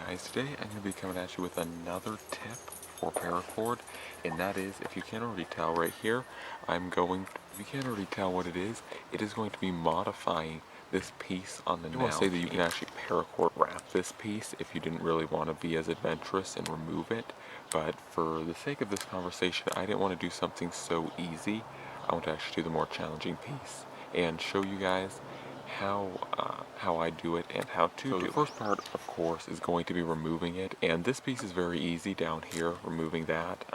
guys, today I'm going to be coming at you with another tip for paracord, and that is, if you can't already tell right here, if you can't already tell what it is going to be modifying this piece on the nail. I want to say that you can actually paracord wrap this piece if you didn't really want to be as adventurous and remove it, but for the sake of this conversation, I didn't want to do something so easy. I want to actually do the more challenging piece and show you guys how I do it and how to do it. So the first part, of course, is going to be removing it, and this piece is very easy down here, removing that.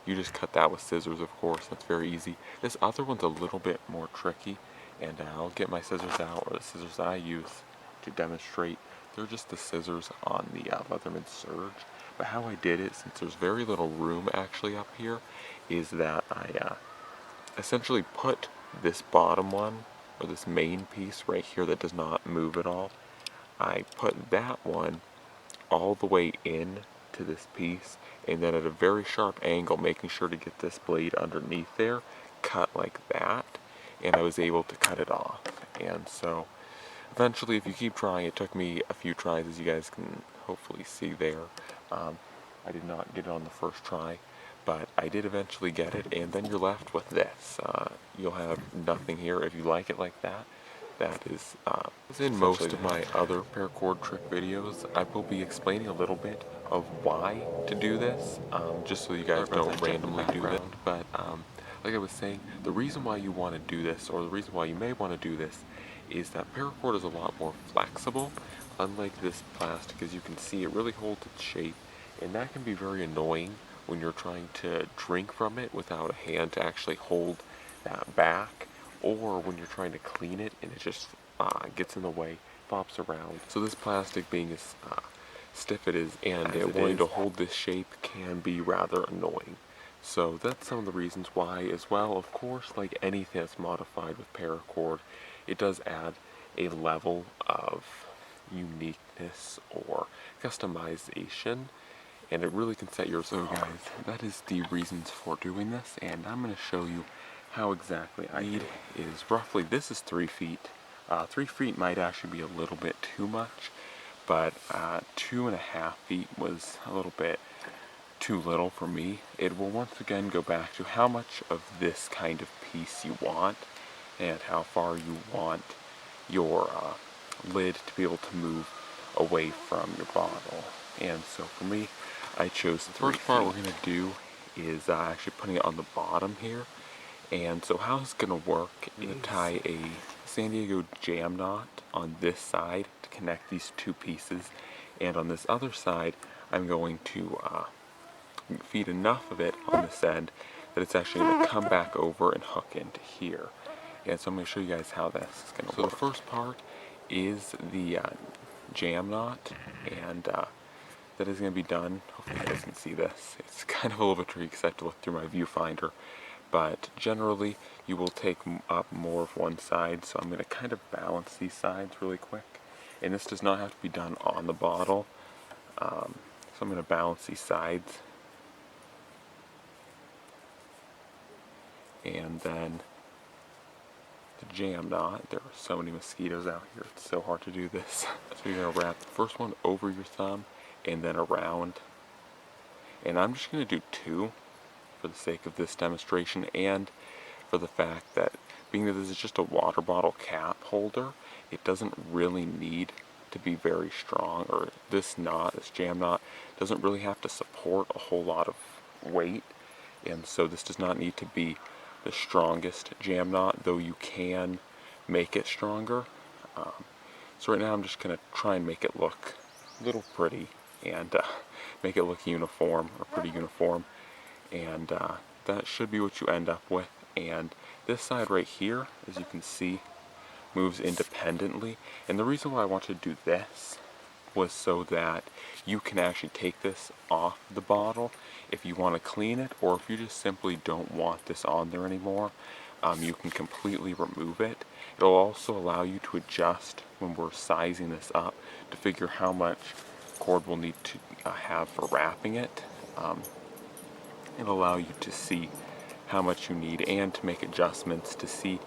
You just cut that with scissors, of course, that's very easy. This other one's a little bit more tricky, and I'll get my scissors out, or the scissors that I use to demonstrate. They're just the scissors on the Leatherman Surge, but how I did it, since there's very little room actually up here, is that I essentially put this bottom one, or this main piece right here that does not move at all, I put that one all the way in to this piece, and then at a very sharp angle, making sure to get this blade underneath there, cut like that, and I was able to cut it off. And so eventually, if you keep trying, it took me a few tries, as you guys can hopefully see there. I did not get it on the first try, but I did eventually get it, and then you're left with this. You'll have nothing here if you like it like that. That is, as in most of my other paracord trick videos, I will be explaining a little bit of why to do this, just so you guys don't randomly do it. But like I was saying, the reason why you want to do this, or the reason why you may want to do this, is that paracord is a lot more flexible, unlike this plastic. As you can see, it really holds its shape, and that can be very annoying when you're trying to drink from it without a hand to actually hold that back, or when you're trying to clean it and it just gets in the way, flops around. So this plastic, being as stiff it is, and wanting to hold this shape, can be rather annoying. So that's some of the reasons why, as well. Of course, like anything that's modified with paracord, it does add a level of uniqueness or customization, and it really can set yours. So guys, that is the reasons for doing this, and I'm going to show you how exactly I need is roughly, this is 3 feet. 3 feet might actually be a little bit too much, but 2.5 feet was a little bit too little for me. It will once again go back to how much of this kind of piece you want, and how far you want your lid to be able to move away from your bottle. And so for me, I chose the first part we're going to do is actually putting it on the bottom here. And so how it's going to work is tie a San Diego jam knot on this side to connect these two pieces, and on this other side I'm going to feed enough of it on this end that it's actually going to come back over and hook into here. And so I'm going to show you guys how this is going to work. So the first part is the jam knot, and that is going to be done. Hopefully you guys can see this. It's kind of a little bit tricky because I have to look through my viewfinder, but generally you will take up more of one side, so I'm going to kind of balance these sides really quick. And this does not have to be done on the bottle, so I'm going to balance these sides. And then the jam knot, there are so many mosquitoes out here, it's so hard to do this. So you're going to wrap the first one over your thumb and then around. And I'm just going to do 2 for the sake of this demonstration, and for the fact that, being that this is just a water bottle cap holder, it doesn't really need to be very strong, or this knot, this jam knot, doesn't really have to support a whole lot of weight, and so this does not need to be the strongest jam knot, though you can make it stronger. So right now I'm just going to try and make it look a little pretty, and make it look uniform, or pretty uniform, and that should be what you end up with. And this side right here, as you can see, moves independently, and the reason why I wanted to do this was so that you can actually take this off the bottle if you want to clean it, or if you just simply don't want this on there anymore, you can completely remove it. It'll also allow you to adjust when we're sizing this up to figure how much cord we'll need to have for wrapping it. It'll allow you to see how much you need and to make adjustments to see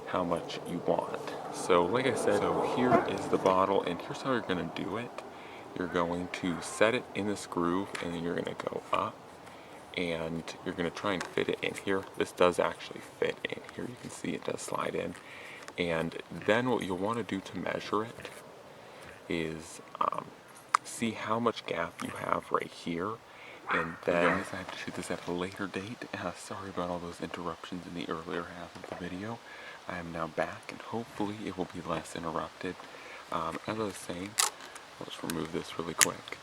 how much you want. So like I said, so here is the bottle, and here's how you're going to do it. you're going to set it in this groove, and then you're going to go up, and you're going to try and fit it in here. This does actually fit in here. You can see it does slide in. And then what you'll want to do to measure it is see how much gap you have right here. And then I have to shoot this at a later date. Sorry about all those interruptions in the earlier half of the video. I am now back, and hopefully it will be less interrupted. As I was saying, I'll just remove this really quick.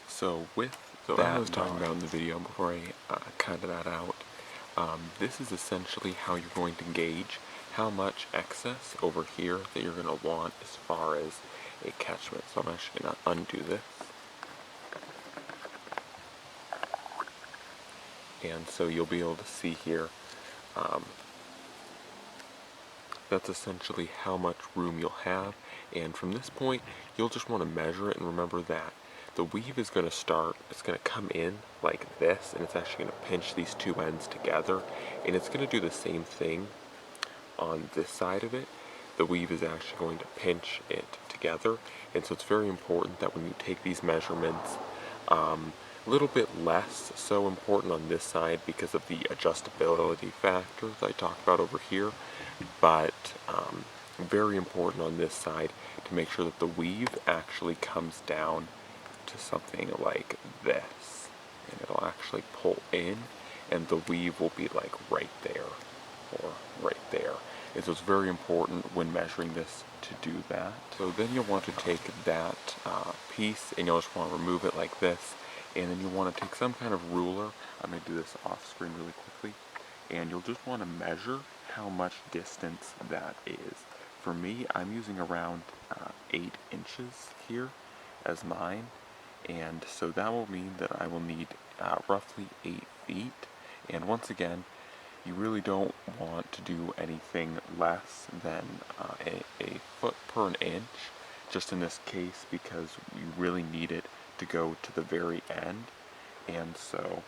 So that I was talking about in the video before I cut that out, this is essentially how you're going to gauge how much excess over here that you're going to want as far as a catchment. So I'm actually going to undo this. And so you'll be able to see here, that's essentially how much room you'll have. And from this point, you'll just want to measure it, and remember that the weave is going to start, it's going to come in like this, and it's actually going to pinch these two ends together, and it's going to do the same thing on this side of it. The weave is actually going to pinch it together, and so it's very important that when you take these measurements, a little bit less so important on this side because of the adjustability factor that I talked about over here, but very important on this side to make sure that the weave actually comes down to something like this, and it'll actually pull in, and the weave will be like right there or right there. And so it's very important when measuring this to do that. So then you'll want to take that piece, and you'll just want to remove it like this, and then you want to take some kind of ruler. I'm going to do this off screen really quickly, and you'll just want to measure how much distance that is. For me, I'm using around 8 inches here as mine, and so that will mean that I will need roughly 8 feet. And once again, you really don't want to do anything less than a foot per an inch, just in this case, because you really need it to go to the very end. And so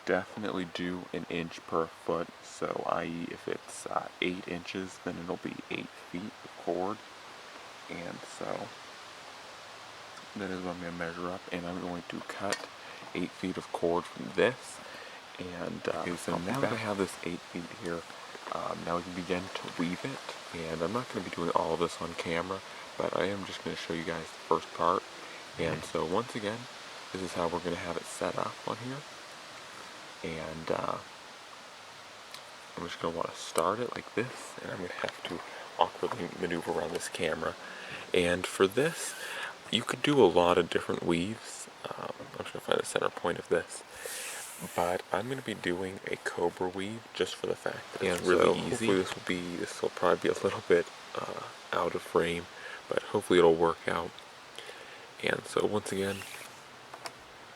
definitely do an inch per foot. So i.e. if it's 8 inches, then it'll be 8 feet of cord. And so that is what I'm going to measure up, and I'm going to cut 8 feet of cord from this. And okay, so now that I have this 8 feet here, now we can begin to weave it. And I'm not going to be doing all of this on camera, but I am just going to show you guys the first part. And so once again, this is how we're going to have it set up on here. And I'm just going to want to start it like this, and I'm going to have to awkwardly maneuver around this camera. And for this, you could do a lot of different weaves. I'm just going to find the center point of this. But I'm going to be doing a cobra weave just for the fact that it's really easy. Hopefully this will probably be a little bit out of frame, but hopefully it'll work out. And so once again,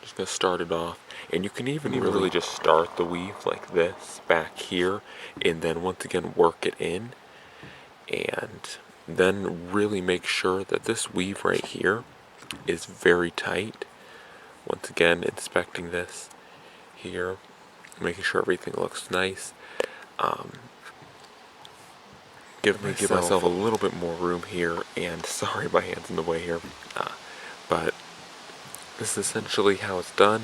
just going to start it off. And you can even really just start the weave like this back here, and then once again work it in. And then really make sure that this weave right here is very tight. Once again, inspecting this here, making sure everything looks nice. Give myself a little bit more room here, and sorry my hand's in the way here, but this is essentially how it's done.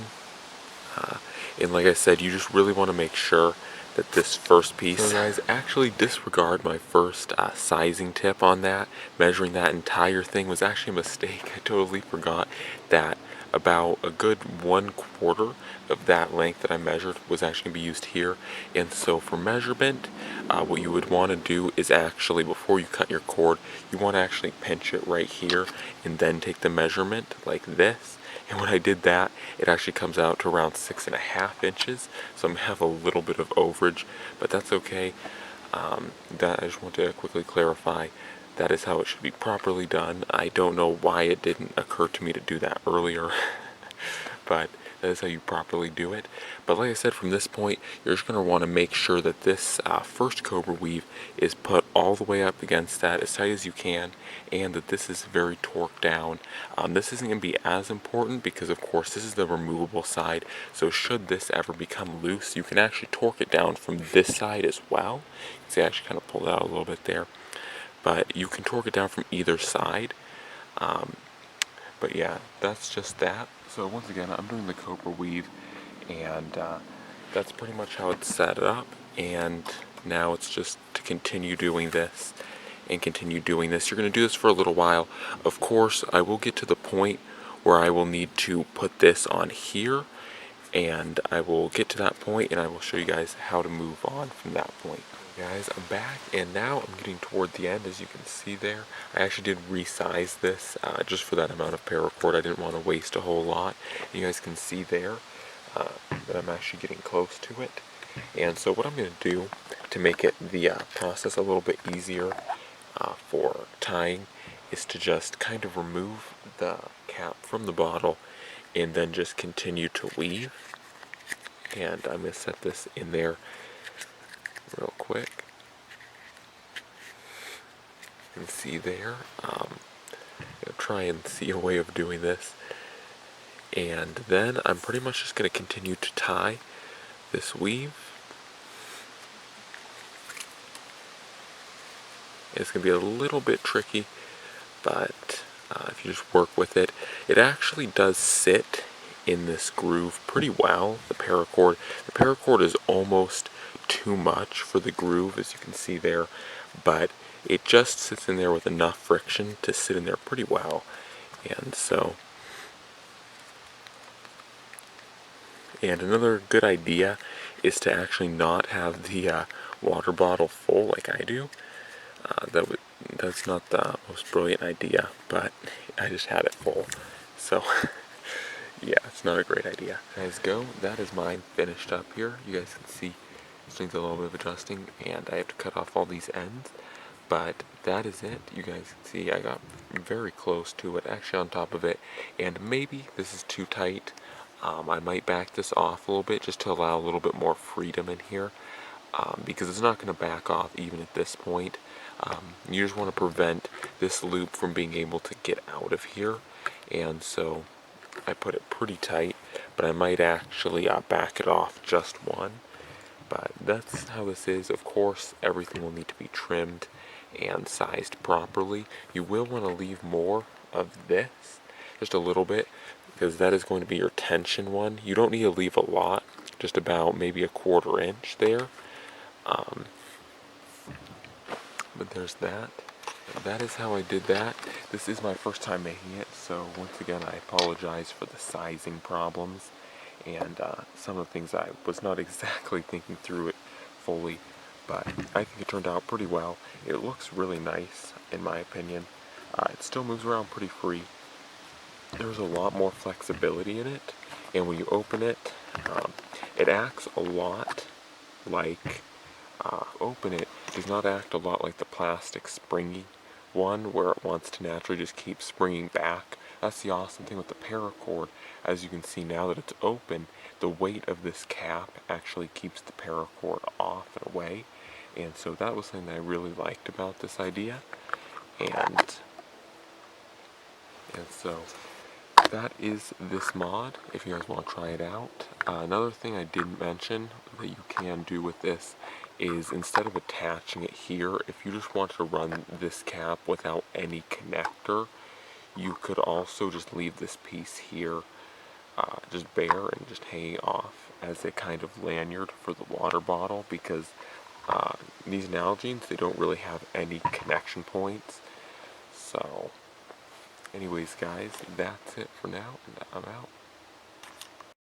And like I said, you just really want to make sure that this first piece, so guys, actually disregard my first sizing tip on that. Measuring that entire thing was actually a mistake. I totally forgot that about a good 1/4 of that length that I measured was actually going to be used here. And so for measurement, what you would want to do is actually, before you cut your cord, you want to actually pinch it right here and then take the measurement like this. And when I did that, it actually comes out to around 6.5 inches. So I'm going to have a little bit of overage, but that's okay. That I just want to quickly clarify. That is how it should be properly done. I don't know why it didn't occur to me to do that earlier, but that is how you properly do it. But like I said, from this point, you're just going to want to make sure that this first cobra weave is put all the way up against that as tight as you can, and that this is very torqued down. This isn't going to be as important because, of course, this is the removable side. So should this ever become loose, you can actually torque it down from this side as well. You can see I actually kind of pulled out a little bit there. But you can torque it down from either side. But yeah, that's just that. So once again, I'm doing the copra weave, and that's pretty much how it's set up. And now it's just to continue doing this and continue doing this. You're going to do this for a little while. Of course, I will get to the point where I will need to put this on here, and I will get to that point and I will show you guys how to move on from that point. Guys, I'm back, and now I'm getting toward the end. As you can see there, I actually did resize this just for that amount of paracord. I didn't want to waste a whole lot. You guys can see there that I'm actually getting close to it. And so what I'm going to do to make it the process a little bit easier for tying is to just kind of remove the cap from the bottle and then just continue to weave. And I'm going to set this in there real quick. You can see there. I'm going to try and see a way of doing this. And then I'm pretty much just going to continue to tie this weave. It's going to be a little bit tricky, but if you just work with it, it actually does sit in this groove pretty well, the paracord. The paracord is almost too much for the groove, as you can see there, but it just sits in there with enough friction to sit in there pretty well. And so, and another good idea is to actually not have the water bottle full like I do. That's not the most brilliant idea, but I just had it full. So, yeah, it's not a great idea. Guys, that is mine finished up here. You guys can see this needs a little bit of adjusting, and I have to cut off all these ends. But that is it. You guys can see I got very close to it, actually on top of it, and maybe this is too tight. I might back this off a little bit just to allow a little bit more freedom in here, because it's not going to back off even at this point. You just want to prevent this loop from being able to get out of here, and so I put it pretty tight, but I might actually back it off just one. But that's how this is. Of course, everything will need to be trimmed and sized properly. You will want to leave more of this, just a little bit, because that is going to be your tension one. You don't need to leave a lot, just about maybe a 1/4 inch there. But there's that. That is how I did that. This is my first time making it, so once again I apologize for the sizing problems and some of the things I was not exactly thinking through it fully, but I think it turned out pretty well. It looks really nice in my opinion. It still moves around pretty free. There's a lot more flexibility in it, and when you open it, it acts a lot like open it does not act a lot like the plastic springy one where it wants to naturally just keep springing back. That's the awesome thing with the paracord. As you can see now that it's open, the weight of this cap actually keeps the paracord off and away, and so that was something that I really liked about this idea. And so that is this mod, if you guys want to try it out. Another thing I didn't mention that you can do with this is instead of attaching it here, if you just want to run this cap without any connector, you could also just leave this piece here just bare and just hanging off as a kind of lanyard for the water bottle, because these Nalgenes, they don't really have any connection points. So anyways guys, that's it for now, and I'm out.